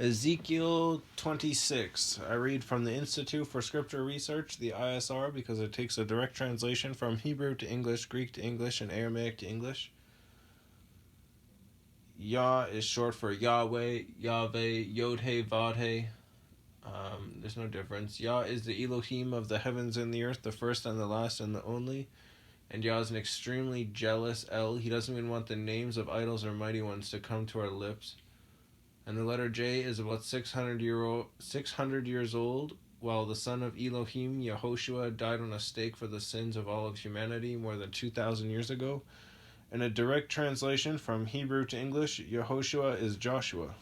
Ezekiel 26. I read from the Institute for Scripture Research, the ISR, because it takes a direct translation from Hebrew to English, Greek to English, and Aramaic to English. Yah is short for YahWeh, YahWeh, Yod-He, Vod-He. There's no difference. Yah is the Elohim of the heavens and the earth, the first and the last and the only. And Yah is an extremely jealous El. He doesn't even want the names of idols or mighty ones to come to our lips. And the letter J is about 600 years old, while the son of Elohim, Yehoshua, died on a stake for the sins of all of humanity more than 2,000 years ago. In a direct translation from Hebrew to English, Yehoshua is Joshua.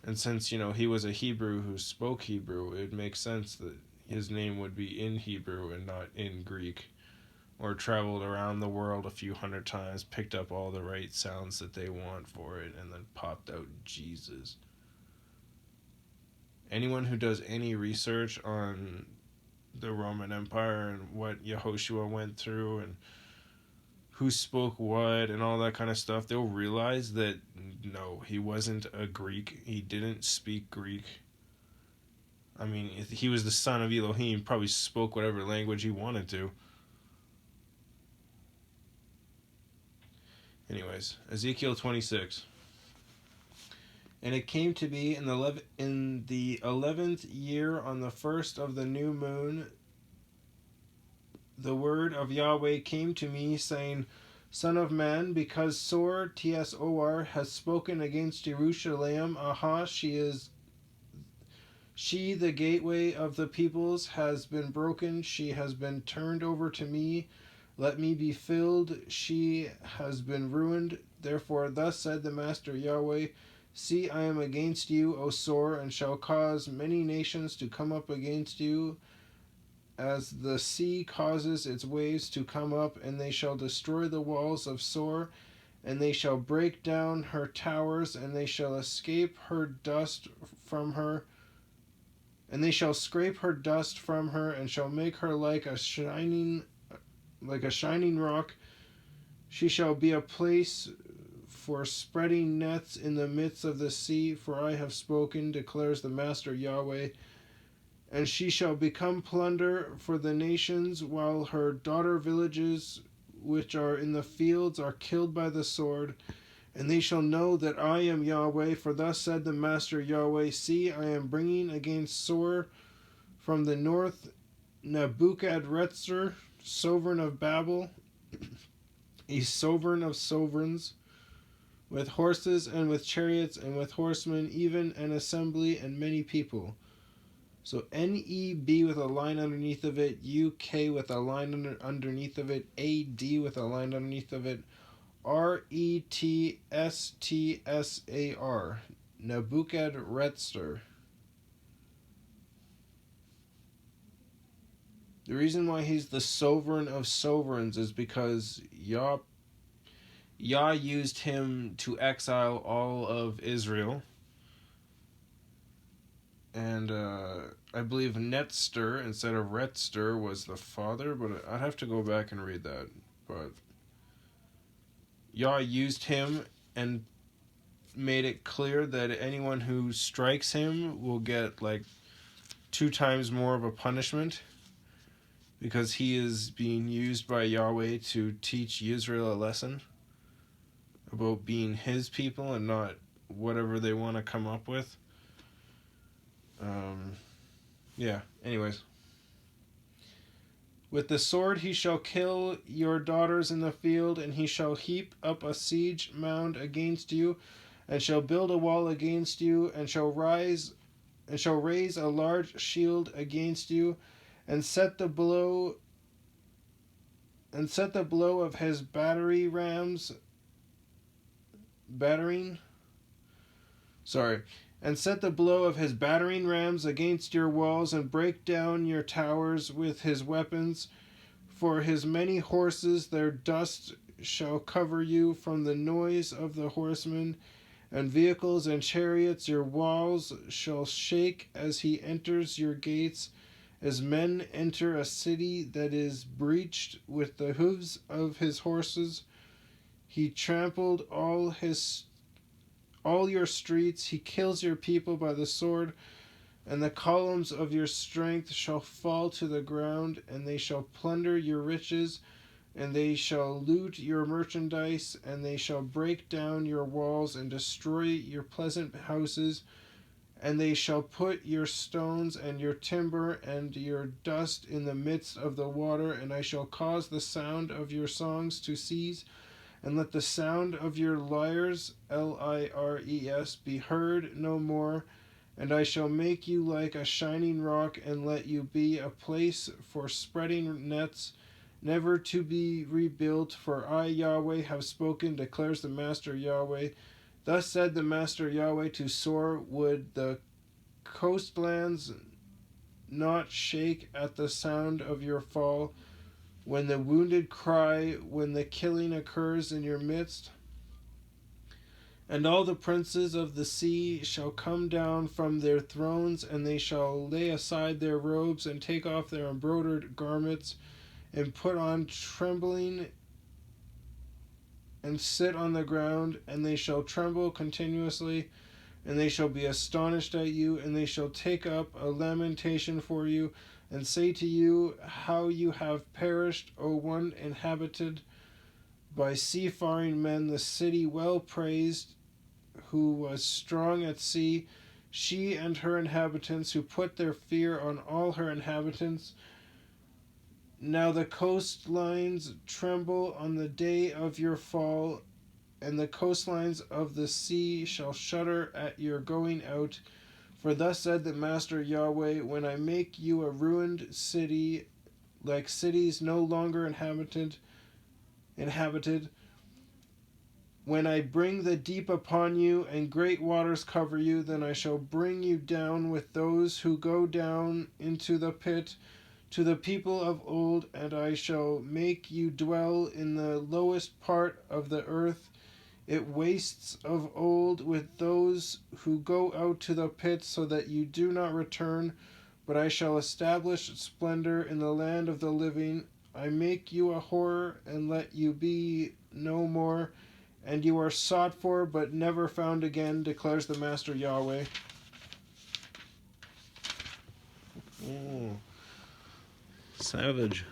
And since, he was a Hebrew who spoke Hebrew, it makes sense that his name would be in Hebrew and not in Greek. Or traveled around the world a few hundred times, picked up all the right sounds that they want for it, and then popped out Jesus. Anyone who does any research on the Roman Empire and what Yehoshua went through and who spoke what and all that kind of stuff, they'll realize that no, he wasn't a Greek. He didn't speak Greek. I mean, if he was the son of Elohim, probably spoke whatever language he wanted to. Anyways, Ezekiel 26. And it came to be in the 11th year on the first of the new moon, the word of YahWeh came to me, saying, Son of man, because Sor, Tsor, has spoken against Jerusalem, aha, she, the gateway of the peoples, has been broken, she has been turned over to me. Let me be filled, she has been ruined. Therefore, thus said the Master YahWeh, See, I am against you, O Sor, and shall cause many nations to come up against you, as the sea causes its waves to come up, and they shall destroy the walls of Sor, and they shall break down her towers, and they shall escape her dust from her, and they shall scrape her dust from her, and shall make her like a shining rock. She shall be a place for spreading nets in the midst of the sea, for I have spoken, declares the Master YahWeh. And she shall become plunder for the nations, while her daughter villages which are in the fields are killed by the sword. And they shall know that I am YahWeh, for thus said the Master YahWeh, See, I am bringing against Sor from the north Nebuchadrezzar, sovereign of Babel, a sovereign of sovereigns, with horses and with chariots and with horsemen, even an assembly and many people. So NEB with a line underneath of it, UK with a line underneath of it, AD with a line underneath of it, RETSTSAR, Nebuchadrezzar. The reason why he's the sovereign of sovereigns is because Yah used him to exile all of Israel. And I believe Netster instead of Retster was the father, but I'd have to go back and read that. But Yah used him and made it clear that anyone who strikes him will get like 2 times more of a punishment, because he is being used by YahWeh to teach Israel a lesson about being his people and not whatever they want to come up with. Anyways. With the sword he shall kill your daughters in the field, and he shall heap up a siege mound against you, and shall build a wall against you, and shall raise a large shield against you, and set the blow of his battering rams against your walls, and break down your towers with his weapons. For his many horses, their dust shall cover you from the noise of the horsemen and vehicles and chariots. Your walls shall shake as he enters your gates, as men enter a city that is breached with the hooves of his horses. He trampled all all your streets. He kills your people by the sword, and the columns of your strength shall fall to the ground, and they shall plunder your riches, and they shall loot your merchandise, and they shall break down your walls and destroy your pleasant houses, and they shall put your stones and your timber and your dust in the midst of the water, and I shall cause the sound of your songs to cease, and let the sound of your lyres, Lires, be heard no more. And I shall make you like a shining rock, and let you be a place for spreading nets, never to be rebuilt. For I, Yahweh, have spoken, declares the Master Yahweh. Thus said the Master Yahweh to Sor, would the coastlands not shake at the sound of your fall, when the wounded cry, when the killing occurs in your midst? And all the princes of the sea shall come down from their thrones, and they shall lay aside their robes, and take off their embroidered garments, and put on trembling, and sit on the ground, and they shall tremble continuously, and they shall be astonished at you, and they shall take up a lamentation for you, and say to you, how you have perished, O one inhabited by seafaring men, the city well praised, who was strong at sea, she and her inhabitants, who put their fear on all her inhabitants. Now the coastlines tremble on the day of your fall, and the coastlines of the sea shall shudder at your going out. For thus said the Master Yahweh, when I make you a ruined city, like cities no longer inhabited, when I bring the deep upon you, and great waters cover you, then I shall bring you down with those who go down into the pit, to the people of old, and I shall make you dwell in the lowest part of the earth. It wastes of old with those who go out to the pit, so that you do not return, but I shall establish splendor in the land of the living. I make you a horror, and let you be no more, and you are sought for, but never found again, declares the Master Yahweh. Oh, savage.